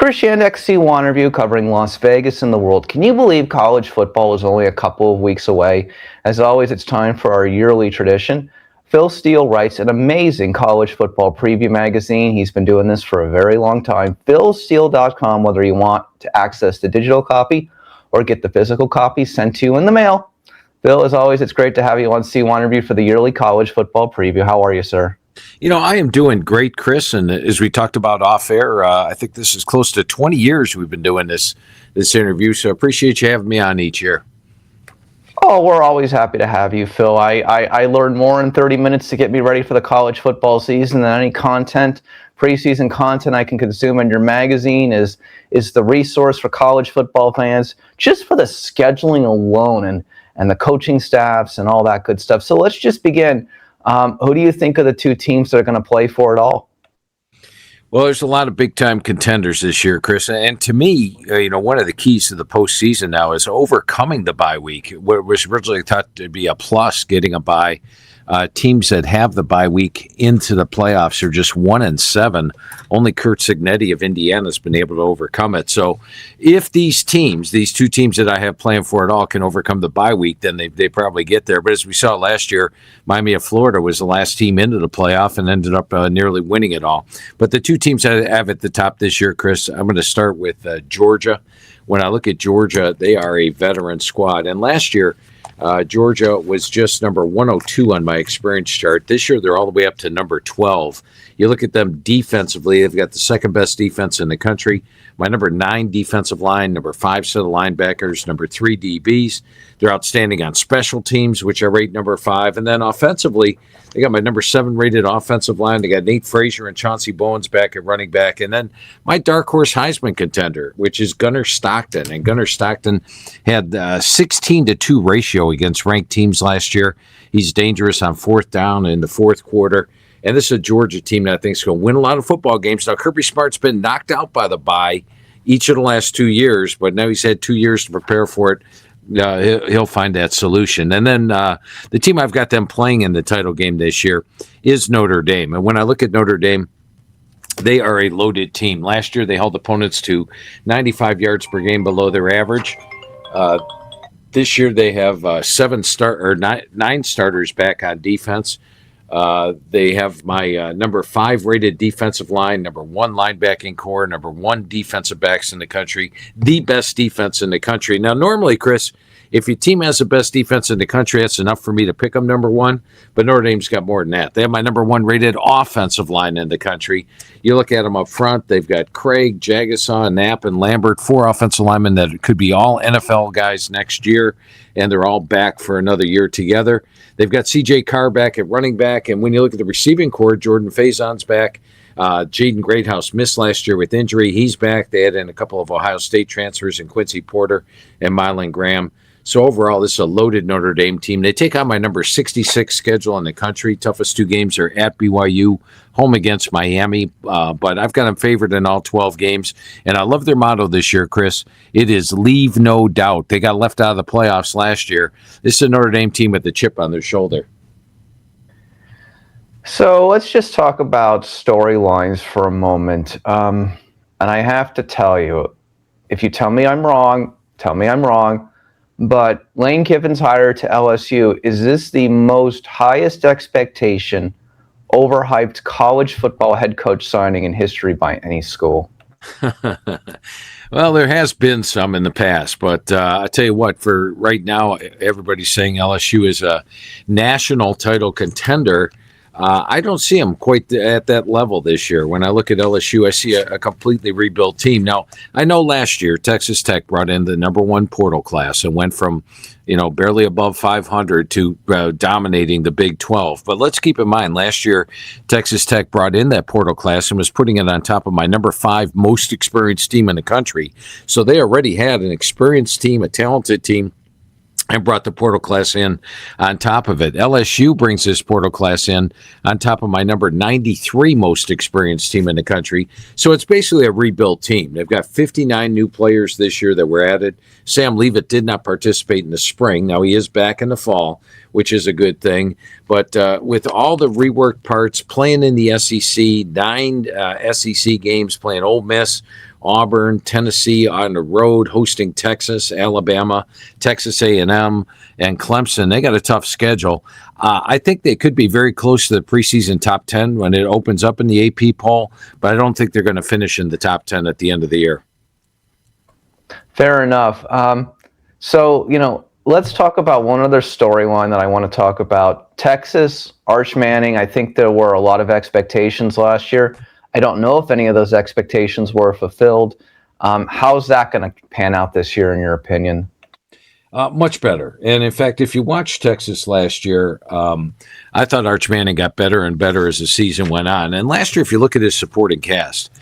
Chris Yandeck, CYInterview, covering Las Vegas and the world. Can you believe college football is only a couple of weeks away? As always, it's time for our yearly tradition. Phil Steele writes an amazing college football preview magazine. He's been doing this for a very long time. PhilSteele.com, whether you want to access the digital copy or get the physical copy sent to you in the mail. Phil, as always, it's great to have you on CYInterview for the yearly college football preview. How are you, sir? I am doing great, Chris. And as we talked about off air, I think this is close to 20 years we've been doing this interview. So I appreciate you having me on each year. Oh, we're always happy to have you, Phil. I learned more in 30 minutes to get me ready for the college football season than any preseason content I can consume in your magazine is the resource for college football fans, just for the scheduling alone and the coaching staffs and all that good stuff. So let's just begin. Who do you think are the two teams that are going to play for it all? Well, there's a lot of big-time contenders this year, Chris. And to me, one of the keys to the postseason now is overcoming the bye week. What was originally thought to be a plus, getting a bye. Teams that have the bye week into the playoffs are just 1-7. Only Curt Cignetti of Indiana has been able to overcome it. So if these two teams that I have playing for it all, can overcome the bye week, then they probably get there. But as we saw last year, Miami of Florida was the last team into the playoff and ended up nearly winning it all. But the two teams I have at the top this year, Chris, I'm going to start with Georgia. When I look at Georgia, they are a veteran squad. And last year, Georgia was just number 102 on my experience chart. This year, they're all the way up to number 12. You look at them defensively, they've got the second best defense in the country. My number 9 defensive line, number 5 set of linebackers, number 3 DBs. They're outstanding on special teams, which I rate number 5. And then offensively, they got my number 7 rated offensive line. They got Nate Frazier and Chauncey Bowens back at running back. And then my dark horse Heisman contender, which is Gunnar Stockton. And Gunnar Stockton had 16-2 ratio against ranked teams last year. He's dangerous on fourth down in the fourth quarter. And this is a Georgia team that I think is going to win a lot of football games. Now, Kirby Smart's been knocked out by the bye each of the last 2 years, but now he's had 2 years to prepare for it. He'll find that solution. And then the team I've got them playing in the title game this year is Notre Dame. And when I look at Notre Dame, they are a loaded team. Last year, they held opponents to 95 yards per game below their average. This year, they have 9 starters back on defense. They have my number 5 rated defensive line, number 1 linebacking core, number 1 defensive backs in the country, the best defense in the country. Now, normally, Chris, if your team has the best defense in the country, that's enough for me to pick them number 1. But Notre Dame's got more than that. They have my number 1 rated offensive line in the country. You look at them up front, they've got Craig, Jagasaw, Knapp, and Lambert, 4 offensive linemen that could be all NFL guys next year, and they're all back for another year together. They've got C.J. Carr back at running back, and when you look at the receiving core, Jordan Faison's back. Jaden Greathouse missed last year with injury. He's back. They had in a couple of Ohio State transfers in Quincy Porter and Mylan Graham. So overall, this is a loaded Notre Dame team. They take on my number 66 schedule in the country. Toughest 2 games are at BYU, home against Miami. But I've got them favored in all 12 games. And I love their motto this year, Chris. It is leave no doubt. They got left out of the playoffs last year. This is a Notre Dame team with the chip on their shoulder. So let's just talk about storylines for a moment. And I have to tell you, if you tell me I'm wrong, tell me I'm wrong. But Lane Kiffin's hire to LSU, is this the most highest expectation, overhyped college football head coach signing in history by any school? Well, there has been some in the past, but I tell you what, for right now, everybody's saying LSU is a national title contender. I don't see them quite at that level this year. When I look at LSU, I see a completely rebuilt team. Now, I know last year Texas Tech brought in the number 1 portal class and went from, barely above 500 to dominating the Big 12. But let's keep in mind, last year Texas Tech brought in that portal class and was putting it on top of my number 5 most experienced team in the country. So they already had an experienced team, a talented team, and brought the portal class in on top of it. LSU brings this portal class in on top of my number 93 most experienced team in the country. So it's basically a rebuilt team. They've got 59 new players this year that were added. Sam Leavitt did not participate in the spring. Now he is back in the fall, which is a good thing. But with all the reworked parts, playing in the SEC, 9 SEC games, playing Ole Miss, Auburn, Tennessee on the road, hosting Texas, Alabama, Texas A&M, and Clemson. They got a tough schedule. I think they could be very close to the preseason top 10 when it opens up in the AP poll, but I don't think they're going to finish in the top 10 at the end of the year. Fair enough. Let's talk about one other storyline that I want to talk about. Texas, Arch Manning, I think there were a lot of expectations last year. I don't know if any of those expectations were fulfilled. How's that going to pan out this year, in your opinion? Much better. And in fact, if you watched Texas last year, I thought Arch Manning got better and better as the season went on. And last year, if you look at his supporting cast,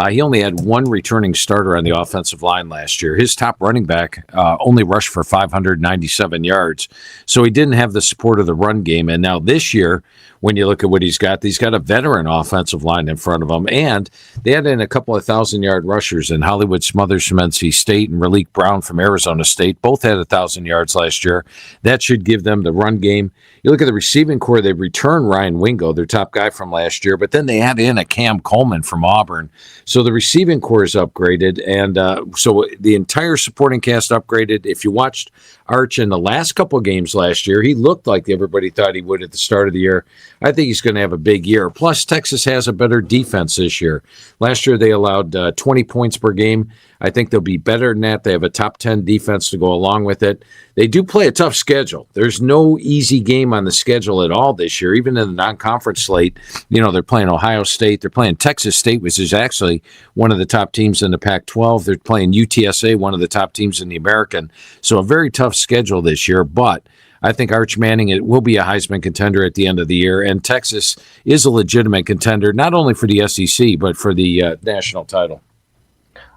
he only had one returning starter on the offensive line last year. His top running back only rushed for 597 yards. So he didn't have the support of the run game. And now this year, when you look at what he's got a veteran offensive line in front of him. And they had in a couple of 1,000-yard rushers in Hollywood Smothers from NC State and Raleek Brown from Arizona State. Both had 1,000 yards last year. That should give them the run game. You look at the receiving core, they returned Ryan Wingo, their top guy from last year, but then they had in a Cam Coleman from Auburn. So the receiving core is upgraded, and so the entire supporting cast upgraded. If you watched Arch in the last couple of games last year, he looked like everybody thought he would at the start of the year. I think he's going to have a big year. Plus, Texas has a better defense this year. Last year, they allowed 20 points per game. I think they'll be better than that. They have a top 10 defense to go along with it. They do play a tough schedule. There's no easy game on the schedule at all this year, even in the non-conference slate. They're playing Ohio State. They're playing Texas State, which is actually one of the top teams in the Pac-12. They're playing UTSA, one of the top teams in the American. So a very tough schedule this year, but I think Arch Manning will be a Heisman contender at the end of the year, and Texas is a legitimate contender, not only for the SEC, but for the national title.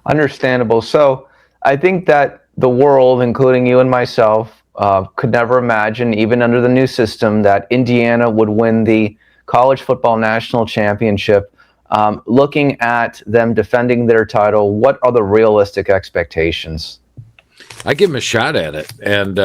Understandable. So I think that the world, including you and myself, could never imagine, even under the new system, that Indiana would win the college football national championship. Looking at them defending their title, what are the realistic expectations? I give him a shot at it. And,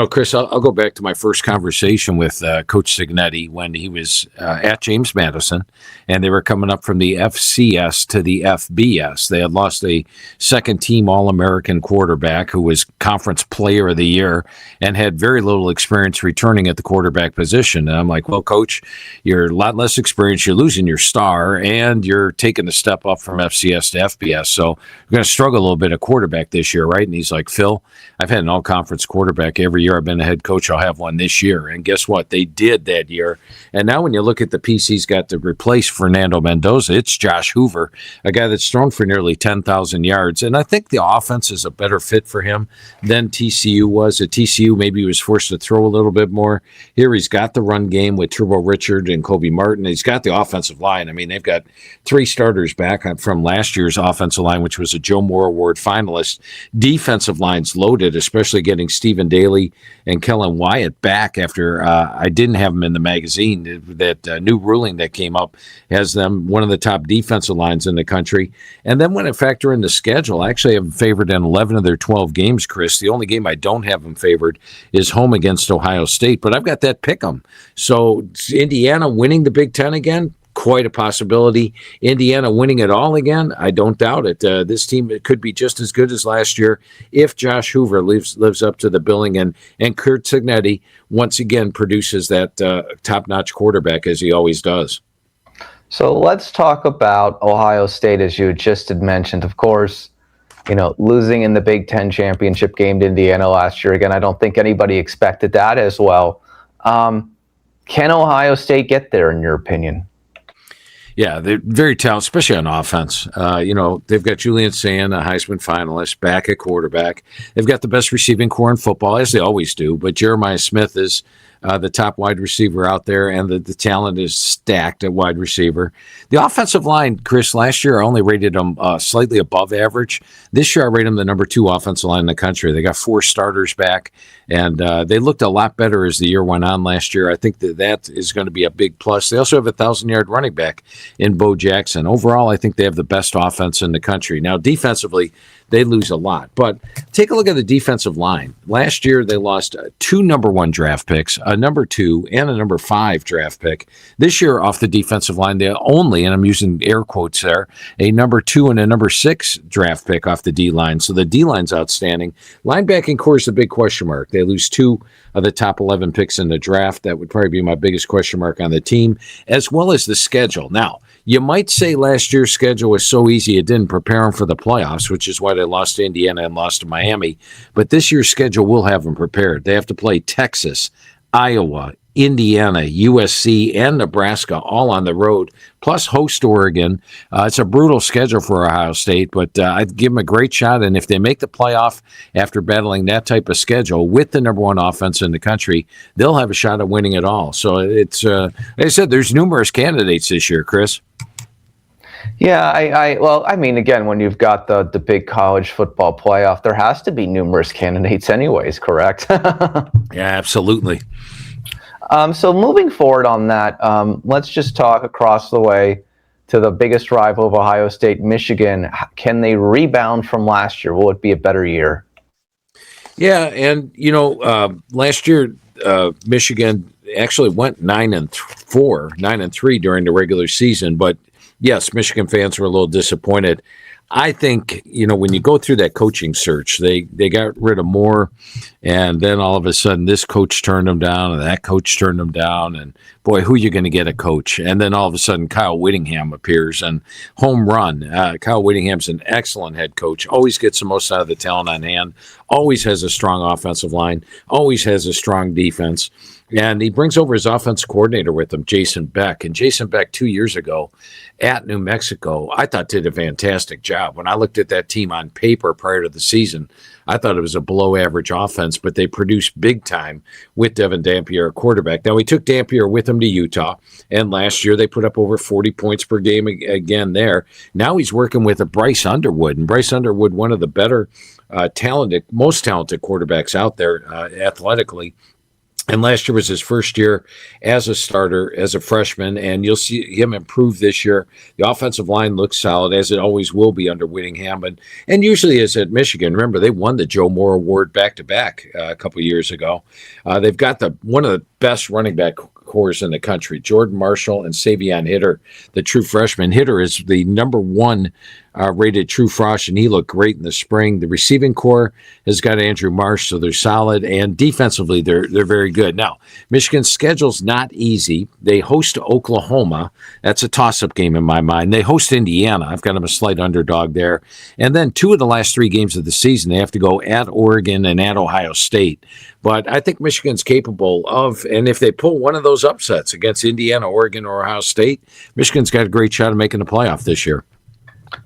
Chris, I'll go back to my first conversation with Coach Cignetti when he was at James Madison, and they were coming up from the FCS to the FBS. They had lost a second-team All-American quarterback who was Conference Player of the Year and had very little experience returning at the quarterback position. And I'm like, well, Coach, you're a lot less experienced. You're losing your star, and you're taking a step up from FCS to FBS. So we're going to struggle a little bit at quarterback this year, right? And he's like, Phil, I've had an all-conference quarterback every year I've been a head coach. I'll have one this year. And guess what? They did that year. And now when you look at the piece he's got to replace Fernando Mendoza, it's Josh Hoover, a guy that's thrown for nearly 10,000 yards. And I think the offense is a better fit for him than TCU was. At TCU, maybe he was forced to throw a little bit more. Here he's got the run game with Turbo Richard and Kobe Martin. He's got the offensive line. I mean, they've got three starters back from last year's offensive line, which was a Joe Moore Award finalist. Defensive line's loaded, especially getting Stephen Daly and Kellen Wyatt back after I didn't have them in the magazine. That new ruling that came up has them one of the top defensive lines in the country. And then when I factor in the schedule, I actually have them favored in 11 of their 12 games, Chris. The only game I don't have them favored is home against Ohio State, but I've got that pick 'em. So Indiana winning the Big Ten again, quite a possibility. Indiana winning it all again, I don't doubt it. This team, it could be just as good as last year if Josh Hoover lives up to the billing, and Curt Cignetti once again produces that top-notch quarterback as he always does. So let's talk about Ohio State, as you just had mentioned. Of course, losing in the Big Ten championship game to Indiana last year. Again, I don't think anybody expected that as well. Can Ohio State get there, in your opinion? Yeah, they're very talented, especially on offense. They've got Julian Sand, a Heisman finalist, back at quarterback. They've got the best receiving core in football, as they always do. But Jeremiah Smith is the top wide receiver out there, and the talent is stacked at wide receiver. The offensive line, Chris, last year I only rated them slightly above average. This year I rate them the number 2 offensive line in the country. They got 4 starters back, and they looked a lot better as the year went on last year. I think that is going to be a big plus. They also have a 1,000-yard running back in Bo Jackson. Overall, I think they have the best offense in the country. Now, defensively, they lose a lot. But take a look at the defensive line. Last year, they lost 2 number 1 draft picks, a number 2, and a number 5 draft pick. This year, off the defensive line, they only, and I'm using air quotes there, a number 2 and a number 6 draft pick off the D-line. So the D-line's outstanding. Linebacking core is the big question mark. They lose 2 of the top 11 picks in the draft. That would probably be my biggest question mark on the team, as well as the schedule. Now, you might say last year's schedule was so easy it didn't prepare them for the playoffs, which is why they lost to Indiana and lost to Miami. But this year's schedule will have them prepared. They have to play Texas, Iowa, Indiana, USC, and Nebraska all on the road, plus host Oregon. It's a brutal schedule for Ohio State, but I'd give them a great shot. And if they make the playoff after battling that type of schedule with the number 1 offense in the country, they'll have a shot at winning it all. So it's, like I said, there's numerous candidates this year, Chris. Yeah, well, I mean, again, when you've got the big college football playoff, there has to be numerous candidates anyways, correct? Yeah, absolutely. So moving forward on that, let's just talk across the way to the biggest rival of Ohio State, Michigan. Can they rebound from last year? Will it be a better year? Yeah, and, last year, Michigan actually went 9-3 during the regular season, but yes, Michigan fans were a little disappointed. I think, when you go through that coaching search, they got rid of Moore, and then all of a sudden this coach turned them down, and that coach turned them down, and boy, who are you going to get a coach? And then all of a sudden Kyle Whittingham appears, and home run. Kyle Whittingham's an excellent head coach, always gets the most out of the talent on hand, always has a strong offensive line, always has a strong defense. And he brings over his offense coordinator with him, Jason Beck. And Jason Beck, 2 years ago at New Mexico, I thought did a fantastic job. When I looked at that team on paper prior to the season, I thought it was a below-average offense, but they produced big time with Devin Dampier, a quarterback. Now, he took Dampier with him to Utah, and last year they put up over 40 points per game again there. Now he's working with a Bryce Underwood, and Bryce Underwood, one of the better most talented quarterbacks out there athletically. And last year was his first year as a starter, as a freshman, and you'll see him improve this year. The offensive line looks solid, as it always will be under Whittingham, and usually is at Michigan. Remember, they won the Joe Moore Award back-to-back a couple of years ago. They've got one of the best running back cores in the country, Jordan Marshall and Savion Hitter, the true freshman. Hitter is the number 1 rated true freshman. He looked great in the spring. The receiving core has got Andrew Marsh, so they're solid, and defensively they're very good. Now, Michigan's schedule's not easy. They host Oklahoma. That's a toss-up game in my mind. They host Indiana. I've got them a slight underdog there. And then 2 of the last 3 games of the season, they have to go at Oregon and at Ohio State. But I think Michigan's capable of, and if they pull one of those upsets against Indiana, Oregon, or Ohio State, Michigan's got a great shot of making the playoff this year.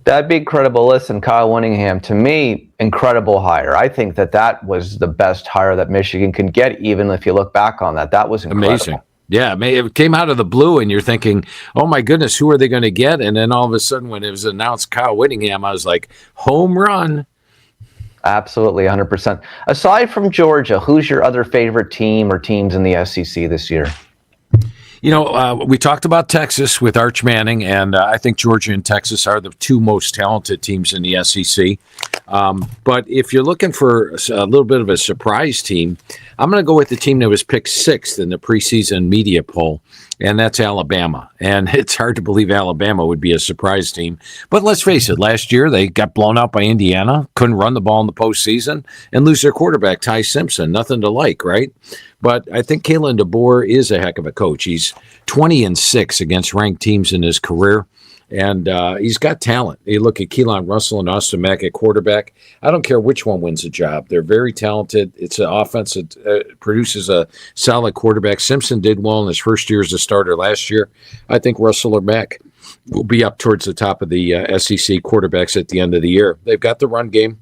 That'd be incredible. Listen, Kyle Whittingham, to me, incredible hire. I think that was the best hire that Michigan can get, even if you look back on that. That was incredible. Amazing. Yeah, it came out of the blue, and you're thinking, oh, my goodness, who are they going to get? And then all of a sudden, when it was announced Kyle Whittingham, I was like, home run. Absolutely, 100%. Aside from Georgia, who's your other favorite team or teams in the SEC this year? We talked about Texas with Arch Manning, and I think Georgia and Texas are the 2 most talented teams in the SEC. But if you're looking for a little bit of a surprise team, I'm going to go with the team that was picked 6th in the preseason media poll, and that's Alabama. And it's hard to believe Alabama would be a surprise team. But let's face it, last year they got blown out by Indiana, couldn't run the ball in the postseason, and lose their quarterback, Ty Simpson. Nothing to like, right? But I think Kalen DeBoer is a heck of a coach. He's 20-6 against ranked teams in his career. And he's got talent. You look at Keelan Russell and Austin Mack at quarterback. I don't care which one wins the job. They're very talented. It's an offense that produces a solid quarterback. Simpson did well in his first year as a starter last year. I think Russell or Mack will be up towards the top of the SEC quarterbacks at the end of the year. They've got the run game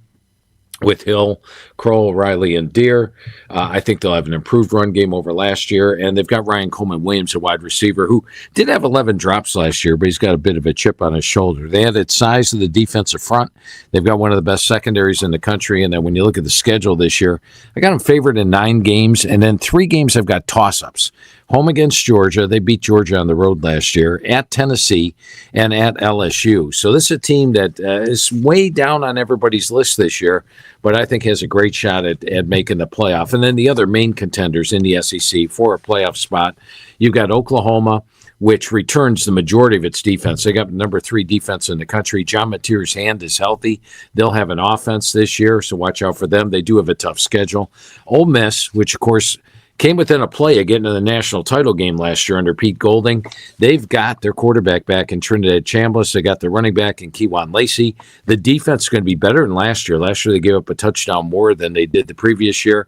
with Hill, Kroll, Riley, and Deere. I think they'll have an improved run game over last year. And they've got Ryan Coleman-Williams, a wide receiver, who did have 11 drops last year, but he's got a bit of a chip on his shoulder. They added size to the defensive front. They've got one of the best secondaries in the country. And then when you look at the schedule this year, I got them favored in 9 games. And then 3 games I've got toss-ups. home against Georgia. They beat Georgia on the road last year, at Tennessee, and at LSU. So this is a team that is way down on everybody's list this year, but I think has a great shot at making the playoff. And then the other main contenders in the SEC for a playoff spot, you've got Oklahoma, which returns the majority of its defense. They got number 3 defense in the country. John Mateer's hand is healthy. They'll have an offense this year, so watch out for them. They do have a tough schedule. Ole Miss, which, of course, came within a play of getting to the national title game last year under Pete Golding. They've got their quarterback back in Trinidad Chambliss. They got their running back in Kewan Lacey. The defense is going to be better than last year. Last year they gave up a touchdown more than they did the previous year.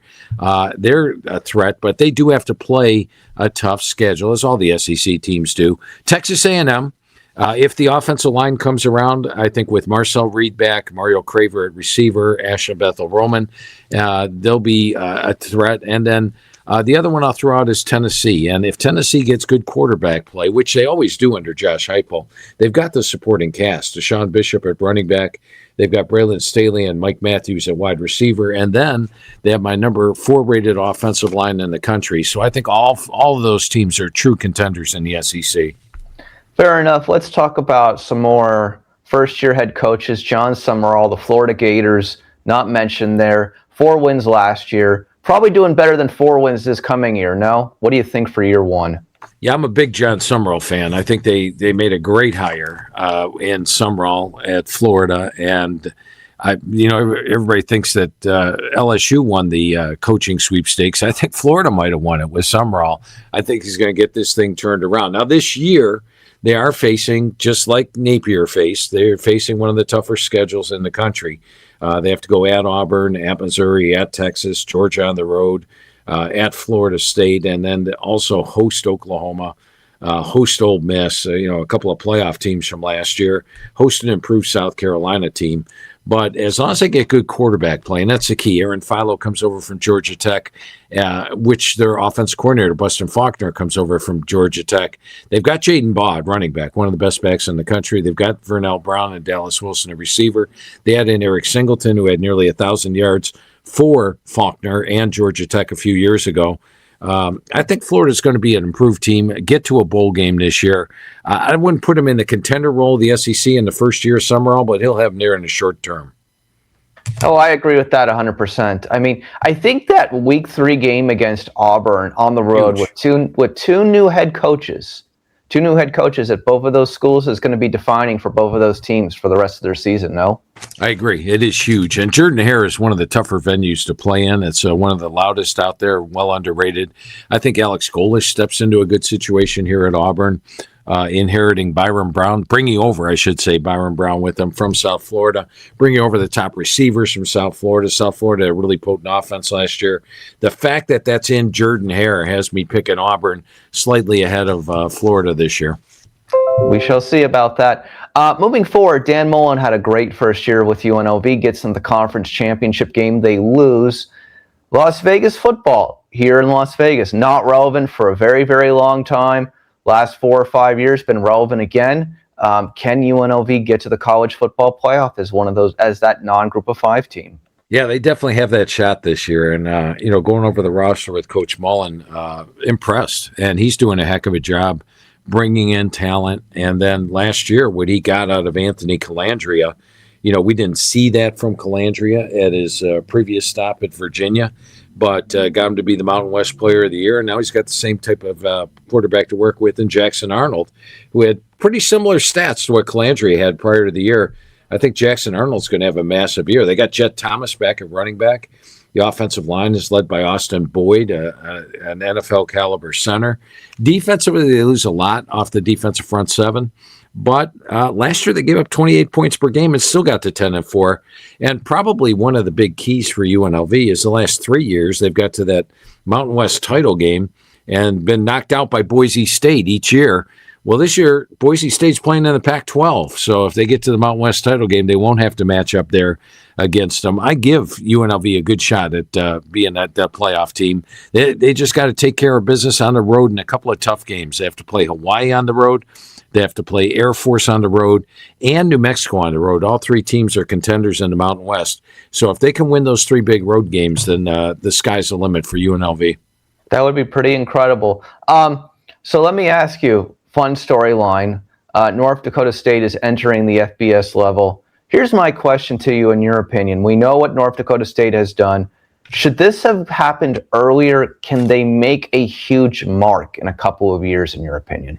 They're a threat, but they do have to play a tough schedule, as all the SEC teams do. Texas A&M, if the offensive line comes around, I think with Marcel Reed back, Mario Craver at receiver, Asha Bethel-Roman, they'll be a threat. And then the other one I'll throw out is Tennessee. And if Tennessee gets good quarterback play, which they always do under Josh Heupel, they've got the supporting cast. Deshaun Bishop at running back. They've got Braylon Staley and Mike Matthews at wide receiver. And then they have my number 4 rated offensive line in the country. So I think all of those teams are true contenders in the SEC. Fair enough. Let's talk about some more first-year head coaches. John Summerall, the Florida Gators, not mentioned there. 4 wins last year. Probably doing better than 4 wins this coming year, no? What do you think for year 1? Yeah, I'm a big John Summerall fan. I think they made a great hire in Summerall at Florida, and everybody thinks that LSU won the coaching sweepstakes. I think Florida might have won it with Summerall. I think he's going to get this thing turned around. Now this year, they are facing, just like Napier faced, they're facing one of the tougher schedules in the country. They have to go at Auburn, at Missouri, at Texas, Georgia on the road, at Florida State, and then also host Oklahoma, host Ole Miss, a couple of playoff teams from last year, host an improved South Carolina team. But as long as they get good quarterback play, and that's the key. Aaron Philo comes over from Georgia Tech, which their offensive coordinator, Buston Faulkner, comes over from Georgia Tech. They've got Jaden Baugh, running back, one of the best backs in the country. They've got Vernell Brown and Dallas Wilson, a receiver. They had in Eric Singleton, who had nearly 1,000 yards for Faulkner and Georgia Tech a few years ago. I think Florida's going to be an improved team, get to a bowl game this year. I wouldn't put him in the contender role of the SEC in the first year of Summerall, but he'll have near in the short term. Oh, I agree with that 100%. I mean, I think that week 3 game against Auburn on the road with two new head coaches at both of those schools is going to be defining for both of those teams for the rest of their season, no? I agree. It is huge. And Jordan-Hare is one of the tougher venues to play in. It's one of the loudest out there, well underrated. I think Alex Golesh steps into a good situation here at Auburn, inheriting Byron Brown, bringing over, I should say, Byron Brown with them from South Florida, bringing over the top receivers from South Florida. South Florida, a really potent offense last year. The fact that that's in Jordan-Hare has me picking Auburn slightly ahead of Florida this year. We shall see about that. Moving forward, Dan Mullen had a great first year with UNLV, gets them the conference championship game. They lose. Las Vegas football here in Las Vegas, not relevant for a very, very long time. Last 4 or 5 years, been relevant again. Can UNLV get to the college football playoff as one of those, as that non-group of 5 team? Yeah, they definitely have that shot this year. And, going over the roster with Coach Mullen, impressed. And he's doing a heck of a job bringing in talent. And then last year, what he got out of Anthony Calandria, we didn't see that from Calandria at his previous stop at Virginia, but got him to be the Mountain West Player of the Year. And now he's got the same type of quarterback to work with in Jackson Arnold, who had pretty similar stats to what Calandria had prior to the year. I think Jackson Arnold's going to have a massive year. They got Jet Thomas back at running back. The offensive line is led by Austin Boyd, an NFL caliber center. Defensively, they lose a lot off the defensive front 7. But last year they gave up 28 points per game and still got to 10-4. And probably one of the big keys for UNLV is the last 3 years they've got to that Mountain West title game and been knocked out by Boise State each year. Well, this year, Boise State's playing in the Pac-12. So if they get to the Mountain West title game, they won't have to match up there against them. I give UNLV a good shot at being that playoff team. They just got to take care of business on the road in a couple of tough games. They have to play Hawaii on the road. They have to play Air Force on the road and New Mexico on the road. All 3 teams are contenders in the Mountain West. So if they can win those 3 big road games, then the sky's the limit for UNLV. That would be pretty incredible. So let me ask you, fun storyline. North Dakota State is entering the FBS level. Here's my question to you in your opinion. We know what North Dakota State has done. Should this have happened earlier? Can they make a huge mark in a couple of years, in your opinion?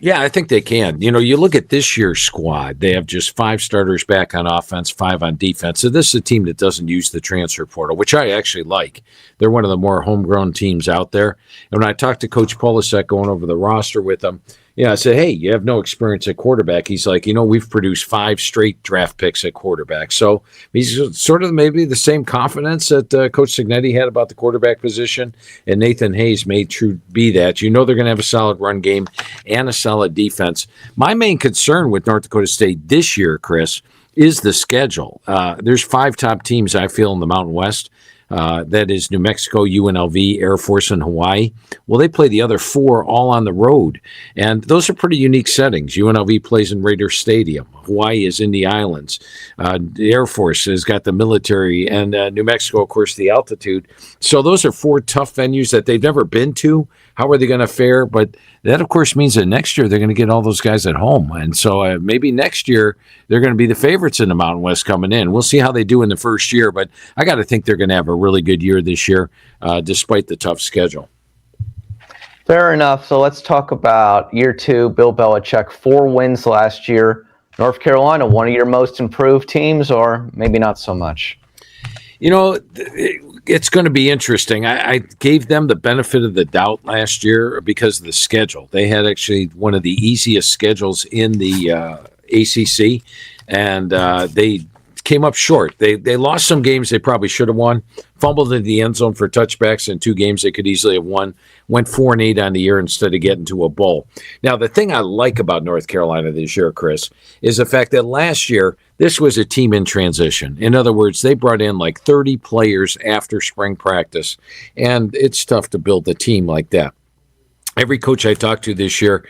Yeah, I think they can. You look at this year's squad. They have just 5 starters back on offense, 5 on defense. So this is a team that doesn't use the transfer portal, which I actually like. They're one of the more homegrown teams out there. And when I talked to Coach Polisek going over the roster with them, I said, hey, you have no experience at quarterback. He's like, we've produced 5 straight draft picks at quarterback. So he's sort of maybe the same confidence that Coach Cignetti had about the quarterback position, and Nathan Hayes made true be that. They're going to have a solid run game and a solid defense. My main concern with North Dakota State this year, Chris, is the schedule. There's 5 top teams, I feel, in the Mountain West. That is New Mexico, UNLV, Air Force, and Hawaii. Well, they play the other 4 all on the road. And those are pretty unique settings. UNLV plays in Raider Stadium. Hawaii is in the islands. The Air Force has got the military, and New Mexico, of course, the altitude. So those are 4 tough venues that they've never been to. How are they going to fare? But that, of course, means that next year they're going to get all those guys at home. And so maybe next year they're going to be the favorites in the Mountain West coming in. We'll see how they do in the first year, but I got to think they're going to have a really good year this year, despite the tough schedule. Fair enough. So let's talk about year 2. Bill Belichick, 4 wins last year. North Carolina, one of your most improved teams, or maybe not so much? It's going to be interesting. I gave them the benefit of the doubt last year because of the schedule. They had actually one of the easiest schedules in the ACC, and they came up short. They lost some games they probably should have won, fumbled in the end zone for touchbacks in 2 games they could easily have won, went 4-8 on the year instead of getting to a bowl. Now, the thing I like about North Carolina this year, Chris, is the fact that last year, this was a team in transition. In other words, they brought in like 30 players after spring practice, and it's tough to build a team like that. Every coach I talked to this year,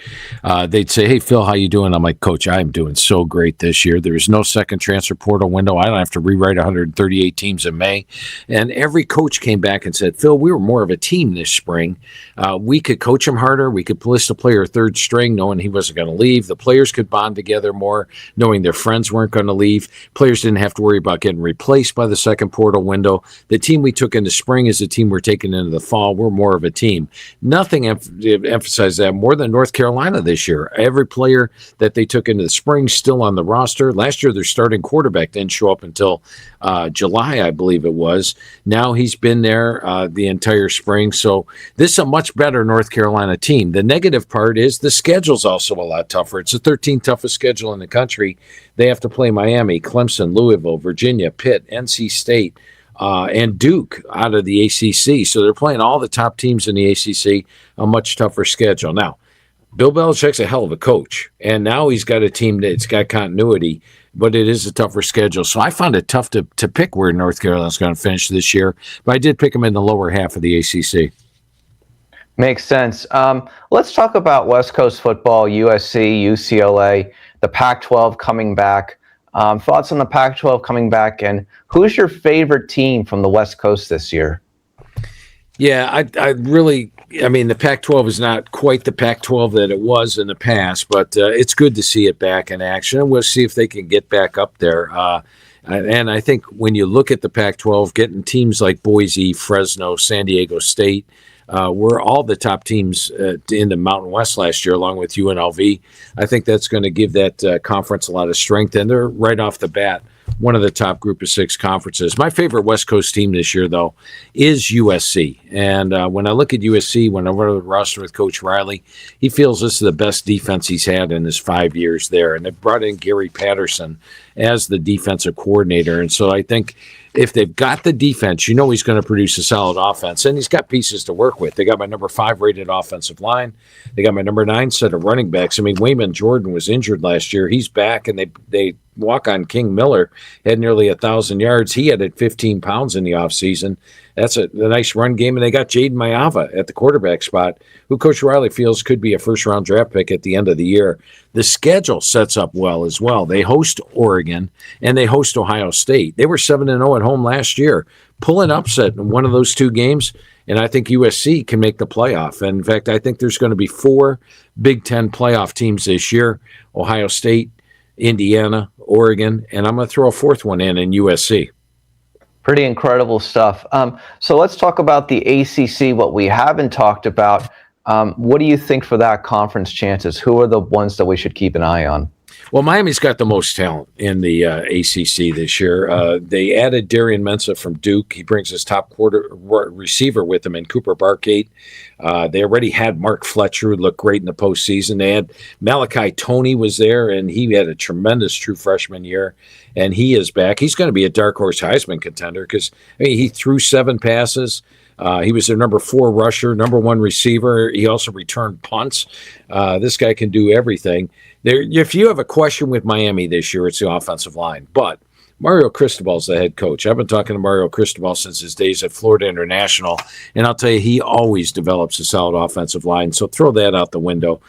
they'd say, hey, Phil, how you doing? I'm like, Coach, I'm doing so great this year. There's no second transfer portal window. I don't have to rewrite 138 teams in May. And every coach came back and said, Phil, we were more of a team this spring. We could coach him harder. We could list a player third string, knowing he wasn't going to leave. The players could bond together more, knowing their friends weren't going to leave. Players didn't have to worry about getting replaced by the second portal window. The team we took into spring is the team we're taking into the fall. We're more of a team. Nothing emphasize that more than North Carolina this year. Every player that they took into the spring still on the roster. Last year, their starting quarterback didn't show up until July, I believe it was. Now he's been there the entire spring. So this is a much better North Carolina team. The negative part is the schedule's also a lot tougher. It's the 13th toughest schedule in the country. They have to play Miami, Clemson, Louisville, Virginia, Pitt, NC State, and Duke out of the ACC. So they're playing all the top teams in the ACC, a much tougher schedule. Now, Bill Belichick's a hell of a coach, and now he's got a team that's got continuity, but it is a tougher schedule. So I found it tough to pick where North Carolina's going to finish this year, but I did pick them in the lower half of the ACC. Makes sense. Let's talk about West Coast football, USC, UCLA, the Pac-12 coming back. Thoughts on the Pac-12 coming back, and who's your favorite team from the West Coast this year? Yeah, I mean, the Pac-12 is not quite the Pac-12 that it was in the past, but it's good to see it back in action. And we'll see if they can get back up there. And I think when you look at the Pac-12, getting teams like Boise, Fresno, San Diego State, were all the top teams in the Mountain West last year, along with UNLV. I think that's going to give that conference a lot of strength, and they're right off the bat one of the top group of 6 conferences. My favorite West Coast team this year, though, is USC. And when I look at USC, when I run the roster with Coach Riley, he feels this is the best defense he's had in his 5 years there. And they brought in Gary Patterson as the defensive coordinator. And so I think if they've got the defense, he's going to produce a solid offense. And he's got pieces to work with. They got my number 5 rated offensive line. They got my number 9 set of running backs. I mean, Wayman Jordan was injured last year. He's back, and they walk-on King Miller had nearly 1,000 yards. He added 15 pounds in the offseason. That's a nice run game. And they got Jaden Mayava at the quarterback spot, who Coach Riley feels could be a first-round draft pick at the end of the year. The schedule sets up well as well. They host Oregon, and they host Ohio State. They were 7-0 at home last year. pull an upset in one of those two games, and I think USC can make the playoff. And in fact, I think there's going to be 4 Big Ten playoff teams this year: Ohio State, Indiana, Oregon, and I'm going to throw a 4th one in USC. Pretty incredible stuff. So let's talk about the ACC, what we haven't talked about. What do you think for that conference chances? Who are the ones that we should keep an eye on? Well, Miami's got the most talent in the ACC this year. They added Darian Mensah from Duke. He brings his top receiver with him in Cooper Barkate. They already had Mark Fletcher, who looked great in the postseason. They had Malachi Toney was there, and he had a tremendous true freshman year, and he is back. He's going to be a dark horse Heisman contender because he threw 7 passes. He was their number 4 rusher, number 1 receiver. He also returned punts. This guy can do everything. If you have a question with Miami this year, it's the offensive line. But Mario Cristobal's the head coach. I've been talking to Mario Cristobal since his days at Florida International, and I'll tell you, he always develops a solid offensive line. So throw that out the window.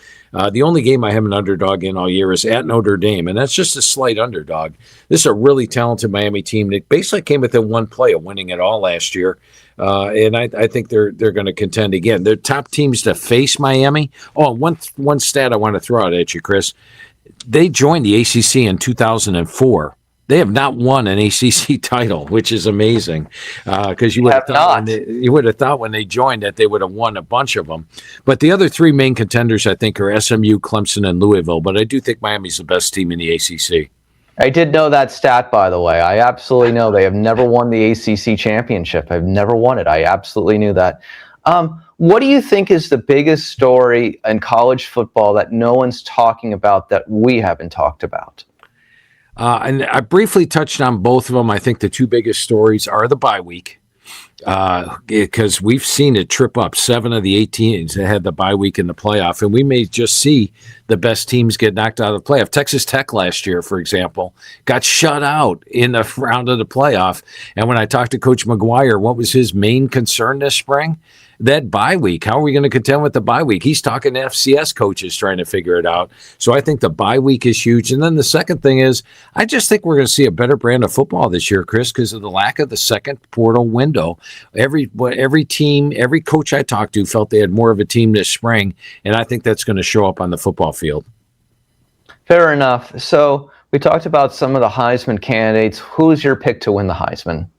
The only game I have an underdog in all year is at Notre Dame, and that's just a slight underdog. This is a really talented Miami team that basically came within 1 play of winning it all last year. And I think they're going to contend again. They're top teams to face Miami. Oh, one stat I want to throw out at you, Chris. They joined the ACC in 2004. They have not won an ACC title, which is amazing. Because you would have thought when they joined that they would have won a bunch of them. But the other 3 main contenders, I think, are SMU, Clemson, and Louisville. But I do think Miami's the best team in the ACC. I did know that stat, by the way. I absolutely know they have never won the ACC championship. I've never won it. I absolutely knew that. What do you think is the biggest story in college football that no one's talking about that we haven't talked about? And I briefly touched on both of them. I think the 2 biggest stories are the bye week, because we've seen it trip up 7 of the 8 teams that had the bye week in the playoff, and we may just see the best teams get knocked out of the playoff. Texas Tech last year, for example, got shut out in the round of the playoff. And when I talked to Coach McGuire, what was his main concern this spring? That bye week. How are we going to contend with the bye week? He's talking to FCS coaches trying to figure it out. So I think the bye week is huge. And then the second thing is, I just think we're going to see a better brand of football this year, Chris, because of the lack of the second portal window. Every team, every coach I talked to felt they had more of a team this spring, and I think that's going to show up on the football field. Fair enough. So we talked about some of the Heisman candidates. Who's your pick to win the Heisman?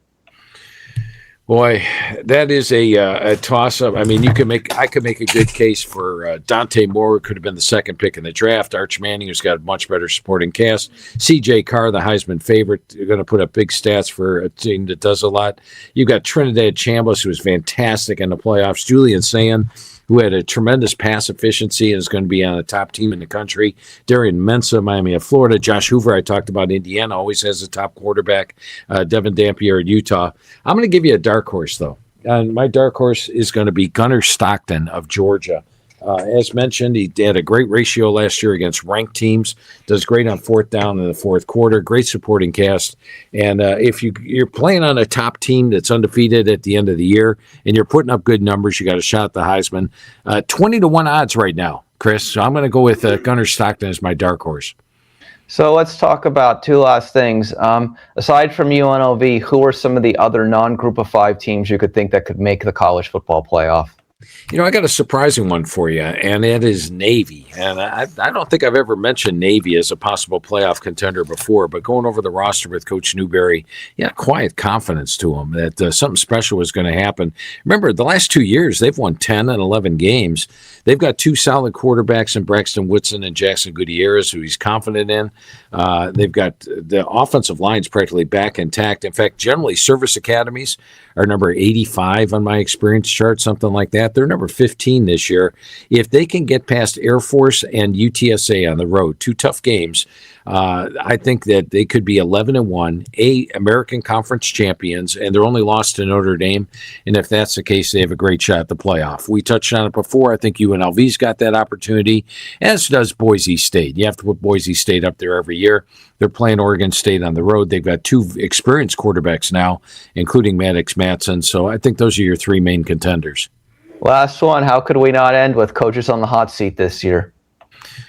Boy, that is a toss-up. I mean, I could make a good case for Dante Moore, who could have been the second pick in the draft. Arch Manning, who's got a much better supporting cast. C.J. Carr, the Heisman favorite, you're going to put up big stats for a team that does a lot. You've got Trinidad Chambliss, who was fantastic in the playoffs. Julian Sand, who had a tremendous pass efficiency and is going to be on a top team in the country. Darian Mensah, Miami of Florida. Josh Hoover, I talked about Indiana, always has a top quarterback. Devin Dampier at Utah. I'm going to give you a dark horse, though. And my dark horse is going to be Gunnar Stockton of Georgia. As mentioned, he had a great ratio last year against ranked teams. Does great on 4th down in the 4th quarter. Great supporting cast. And if you're playing on a top team that's undefeated at the end of the year and you're putting up good numbers, you got a shot at the Heisman. 20-1 odds right now, Chris. So I'm going to go with Gunnar Stockton as my dark horse. So let's talk about 2 last things. Aside from UNLV, who are some of the other non-group of 5 teams you could think that could make the college football playoff? You know, I got a surprising one for you, and it is Navy. And I don't think I've ever mentioned Navy as a possible playoff contender before, but going over the roster with Coach Newberry, quiet confidence to him that something special was going to happen. Remember, the last 2 years, they've won 10 and 11 games. They've got 2 solid quarterbacks in Braxton Woodson and Jackson Gutierrez, who he's confident in. They've got the offensive lines practically back intact. In fact, generally, service academies are number 85 on my experience chart, something like that. They're number 15 this year. If they can get past Air Force and UTSA on the road, 2 tough games, I think that they could be 11-1, American Conference champions, and they're only lost to Notre Dame. And if that's the case, they have a great shot at the playoff. We touched on it before. I think UNLV's got that opportunity, as does Boise State. You have to put Boise State up there every year. They're playing Oregon State on the road. They've got 2 experienced quarterbacks now, including Maddox Matson. So I think those are your 3 main contenders. Last one. How could we not end with coaches on the hot seat this year?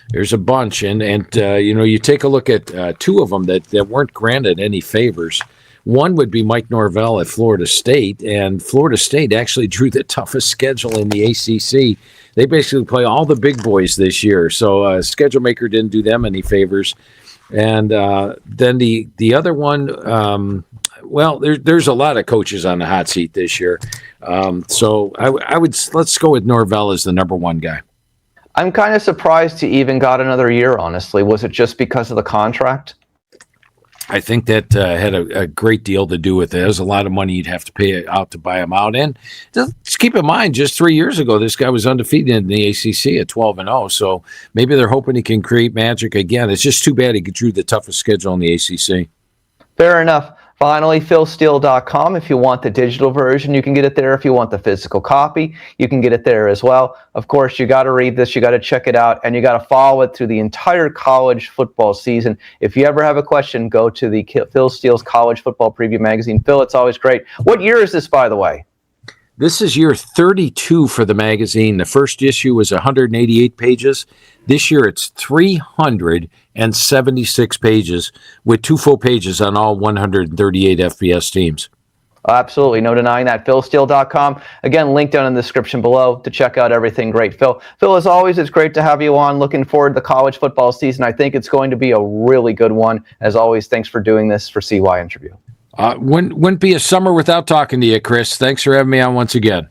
There's a bunch, and you take a look at 2 of them that weren't granted any favors. One would be Mike Norvell at Florida State, and Florida State actually drew the toughest schedule in the ACC. They basically play all the big boys this year, so schedule maker didn't do them any favors. And then the other one, well, there's a lot of coaches on the hot seat this year. So I would let's go with Norvell as the number one guy. I'm kind of surprised he even got another year, honestly. Was it just because of the contract? I think that had a great deal to do with it. There's a lot of money you'd have to pay out to buy him out. And just keep in mind, just 3 years ago, this guy was undefeated in the ACC at 12-0. So maybe they're hoping he can create magic again. It's just too bad he drew the toughest schedule in the ACC. Fair enough. Finally, philsteele.com. If you want the digital version, you can get it there. If you want the physical copy, you can get it there as well. Of course, you got to read this, you got to check it out, and you got to follow it through the entire college football season. If you ever have a question, go to the Phil Steele's College Football Preview magazine. Phil, it's always great. What year is this, by the way? This is year 32 for the magazine. The first issue was 188 pages. This year it's 376 pages with 2 full pages on all 138 FBS teams. Absolutely. No denying that. philsteele.com. Again, link down in the description below to check out everything great. Phil, as always, it's great to have you on. Looking forward to the college football season. I think it's going to be a really good one. As always, thanks for doing this for CYInterview. Wouldn't be a summer without talking to you, Chris. Thanks for having me on once again.